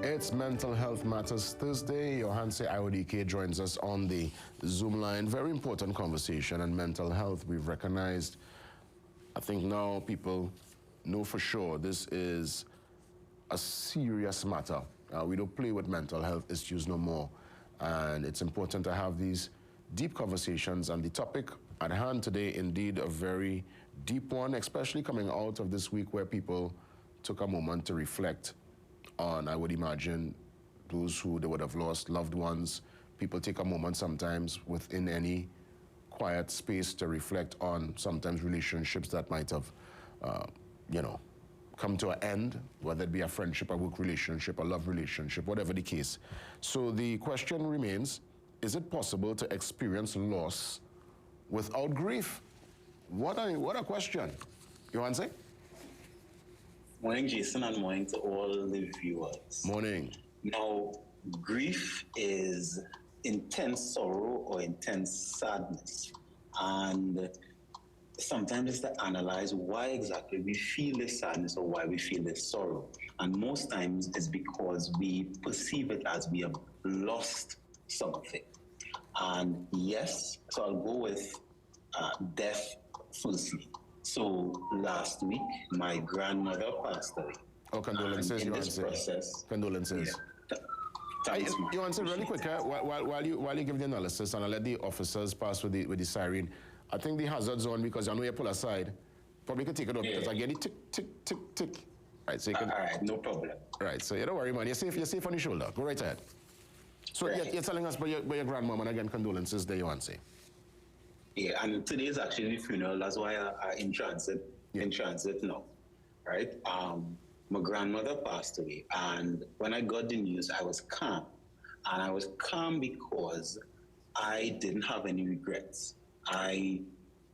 It's Mental Health Matters Thursday. Johanse Iwodike joins us on the Zoom line. Very important conversation on mental health. We've recognized, I think now people know for sure this is a serious matter. We don't play with mental health issues no more. And it's important to have these deep conversations. And the topic at hand today, indeed, a very deep one, especially coming out of this week where people took a moment to reflect on, I would imagine, those who they would have lost loved ones. People take a moment sometimes within any quiet space to reflect on sometimes relationships that might have, come to an end, whether it be a friendship, a work relationship, a love relationship, whatever the case. So the question remains, is it possible to experience loss without grief? What a question. You want to say? Morning, Jason, and morning to all the viewers. Morning. Now, grief is intense sorrow or intense sadness. And sometimes it's to analyze why exactly we feel this sadness or why we feel this sorrow. And most times it's because we perceive it as we have lost something. And yes, so I'll go with death firstly. So last week, my grandmother passed away. Oh, condolences, you answer. Condolences. Yeah. You answer really quick, while you give the analysis, and I'll let the officers pass with the siren. I think the hazard zone, because I know you pull aside, probably could take it up, because I get it tick, tick, tick, tick. Right, so you can, all right, no problem. Right, so you don't worry, man. You're safe on your shoulder. Go right ahead. So right. You're telling us about your grandmom, and again, condolences there, you want to say. Yeah, and today is actually the funeral. That's why I'm in transit now, right? My grandmother passed away, and when I got the news, I was calm. And I was calm because I didn't have any regrets. I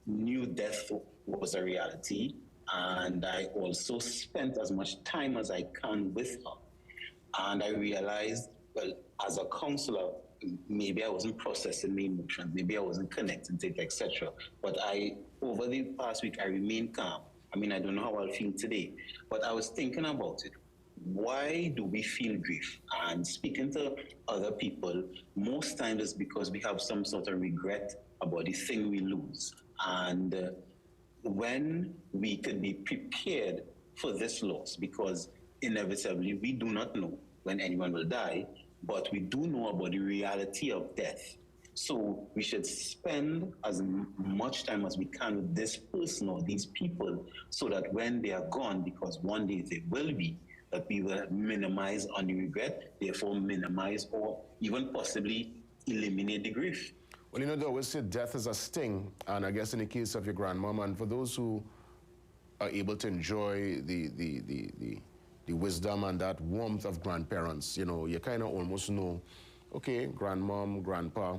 knew death was a reality, and I also spent as much time as I can with her. And I realized, well, as a counselor, maybe I wasn't processing the emotions, maybe I wasn't connecting to it, etc. But over the past week, I remained calm. I mean, I don't know how I'll feel today, but I was thinking about it. Why do we feel grief? And speaking to other people, most times it's because we have some sort of regret about the thing we lose. And when we could be prepared for this loss, because inevitably we do not know when anyone will die, but we do know about the reality of death. So we should spend as much time as we can with this person or these people so that when they are gone, because one day they will be, that we will minimize on the regret, therefore minimize or even possibly eliminate the grief. Well, they always say death is a sting, and I guess in the case of your grandmom, and for those who are able to enjoy the wisdom and that warmth of grandparents, you kind of almost know, okay, grandmom, grandpa,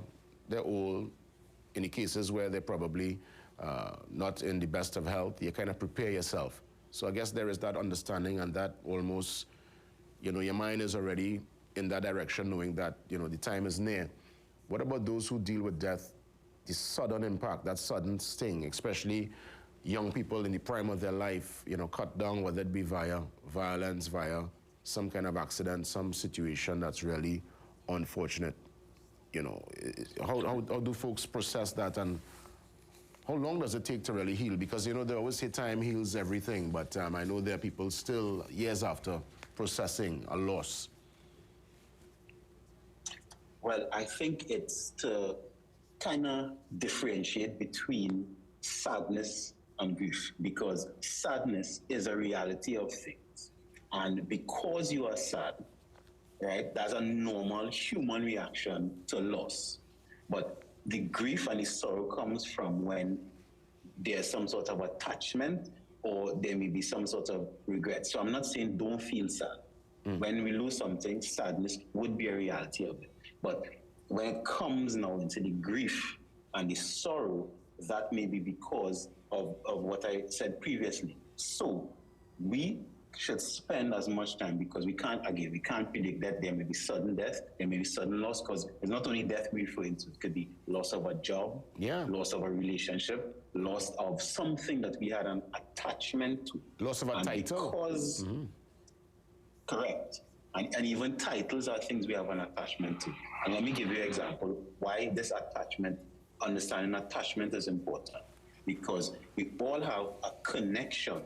they're old. In the cases where they're probably not in the best of health, you kind of prepare yourself. So I guess there is that understanding, and that almost, your mind is already in that direction, knowing that, the time is near. What about those who deal with death, the sudden impact, that sudden sting, especially young people in the prime of their life, cut down, whether it be via violence, via some kind of accident, some situation that's really unfortunate? How do folks process that, and how long does it take to really heal? Because, they always say time heals everything, but I know there are people still years after processing a loss. Well, I think it's to kind of differentiate between sadness and grief, because sadness is a reality of things. And because you are sad, right, that's a normal human reaction to loss. But the grief and the sorrow comes from when there's some sort of attachment or there may be some sort of regret. So I'm not saying don't feel sad. When we lose something, sadness would be a reality of it. But when it comes now into the grief and the sorrow, that may be because of what I said previously. So we should spend as much time, because we can't predict that there may be sudden death, there may be sudden loss, because it's not only death we're referring to, it could be loss of a job, loss of a relationship, loss of something that we had an attachment to. Loss of a title. Because, correct. And even titles are things we have an attachment to. And let me give you an example why this attachment, understanding attachment is important. Because we all have a connection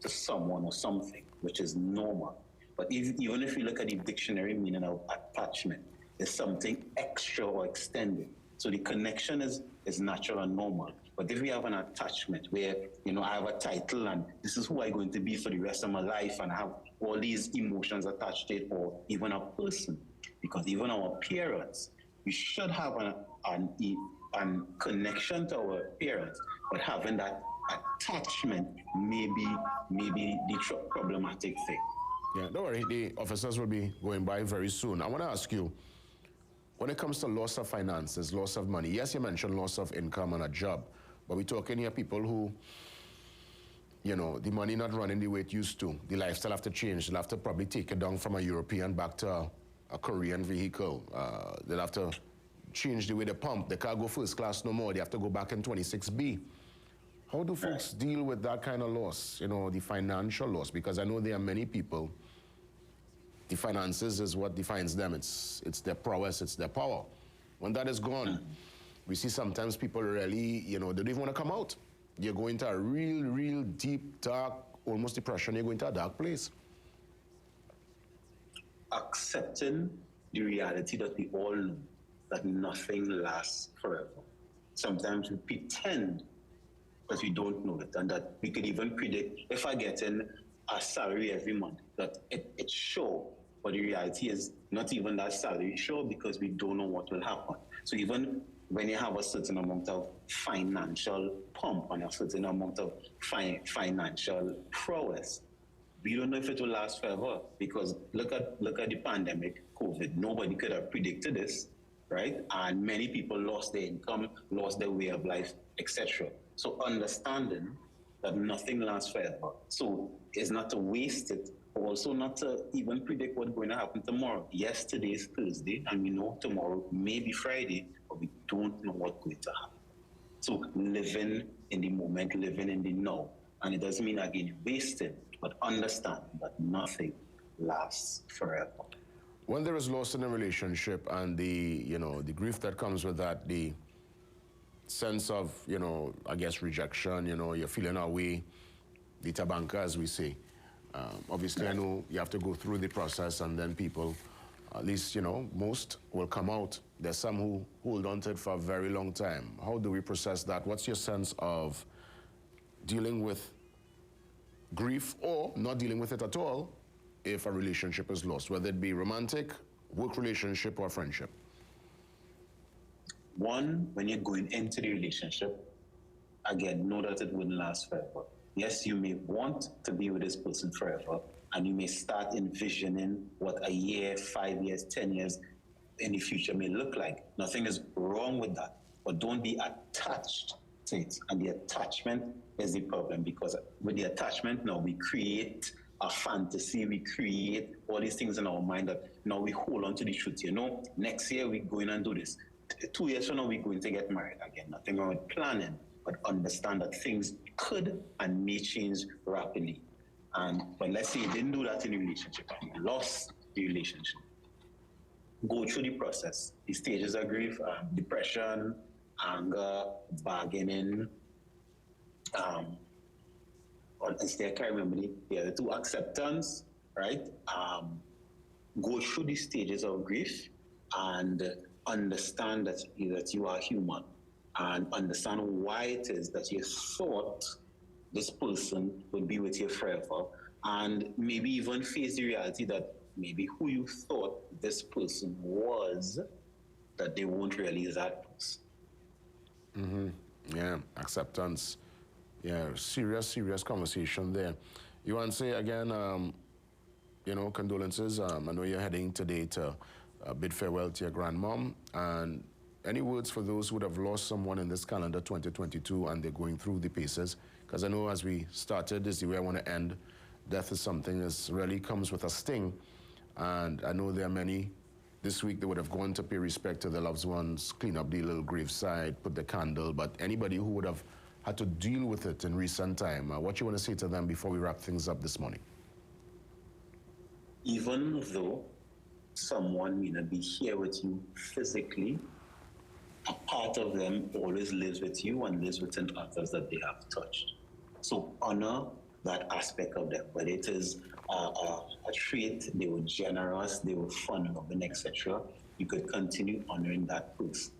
to someone or something, which is normal. But even if you look at the dictionary meaning of attachment, it's something extra or extended. So the connection is natural and normal. But if we have an attachment where, I have a title and this is who I'm going to be for the rest of my life, and I have all these emotions attached to it, or even a person, because even our parents, we should have an connection to our parents, but having that attachment may be the problematic thing. Yeah, don't worry, the officers will be going by very soon. I want to ask you, when it comes to loss of finances, loss of money, yes, you mentioned loss of income and a job, but we're talking here people who, the money not running the way it used to. The lifestyle have to change. They'll have to probably take it down from a European back to a Korean vehicle. They'll have to change the way they pump. They can't go first class no more. They have to go back in 26B. How do folks deal with that kind of loss, the financial loss? Because I know there are many people, the finances is what defines them. It's their prowess, it's their power. When that is gone, we see sometimes people really, they don't even want to come out. You're going to a real deep, dark, almost depression. You're going to a dark place. Accepting the reality that we all know, that nothing lasts forever. Sometimes we pretend that we don't know it, and that we could even predict, if I get in a salary every month, that it's sure, but the reality is not even that salary is sure, because we don't know what will happen. So even when you have a certain amount of financial pump and a certain amount of financial prowess, we don't know if it will last forever, because look at the pandemic, COVID. Nobody could have predicted this, right? And many people lost their income, lost their way of life, etc. So understanding that nothing lasts forever. So it's not to waste it, also not to even predict what's going to happen tomorrow. Yes, today is Thursday, and we know tomorrow may be Friday, but we don't know what's going to happen. So living in the moment, living in the now. And it doesn't mean, again, wasting, but understand that nothing lasts forever. When there is loss in a relationship and the grief that comes with that, the sense of, I guess, rejection, you're feeling away, the tabanka, as we say. Obviously, I know you have to go through the process, and then people, at least, most will come out. There's some who hold on to it for a very long time. How do we process that? What's your sense of dealing with grief or not dealing with it at all if a relationship is lost, whether it be romantic, work relationship, or friendship? One, when you're going into the relationship, again, know that it wouldn't last forever. Yes, you may want to be with this person forever, and you may start envisioning what a year, 5 years, 10 years in the future may look like. Nothing is wrong with that, but don't be attached to it. And the attachment is the problem, because with the attachment now, we create a fantasy, we create all these things in our mind that now we hold on to the truth. Next year we're going and do this. 2 years from now, we're going to get married again. Nothing wrong with planning, but understand that things could and may change rapidly. But let's say you didn't do that in a relationship and you lost the relationship. Go through the process, the stages of grief, depression, anger, bargaining, instead I can't remember the other two, acceptance, right? Go through the stages of grief and understand that you are human, and understand why it is that you thought this person would be with you forever, and maybe even face the reality that maybe who you thought this person was, that they won't really that person. Yeah, acceptance. Yeah, serious conversation there. You want to say again, condolences. I know you're heading today to bid farewell to your grandmom. And any words for those who would have lost someone in this calendar 2022 and they're going through the paces? Because I know as we started, this is the way I want to end. Death is something that really comes with a sting. And I know there are many this week that would have gone to pay respect to their loved ones, clean up the little graveside, put the candle. But anybody who would have had to deal with it in recent time, what you want to say to them before we wrap things up this morning? even though someone may not be here with you physically, a part of them always lives with you and lives within others that they have touched. So honor that aspect of them, whether it is a trait, they were generous, they were fun-loving, etc. You could continue honoring that person.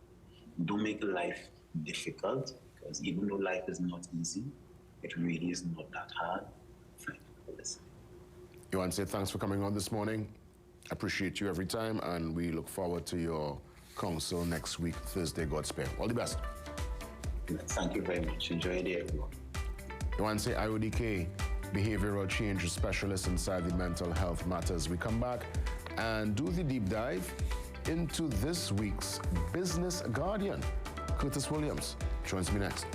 Don't make life difficult, because even though life is not easy, it really is not that hard. Thank you for listening. You want to say thanks for coming on this morning. Appreciate you every time, and we look forward to your counsel next week, Thursday, God spare. All the best. Thank you very much. Enjoy your day, everyone. You want to say IODK, behavioral change specialist inside the mental health matters. We come back and do the deep dive into this week's Business Guardian. Curtis Williams joins me next.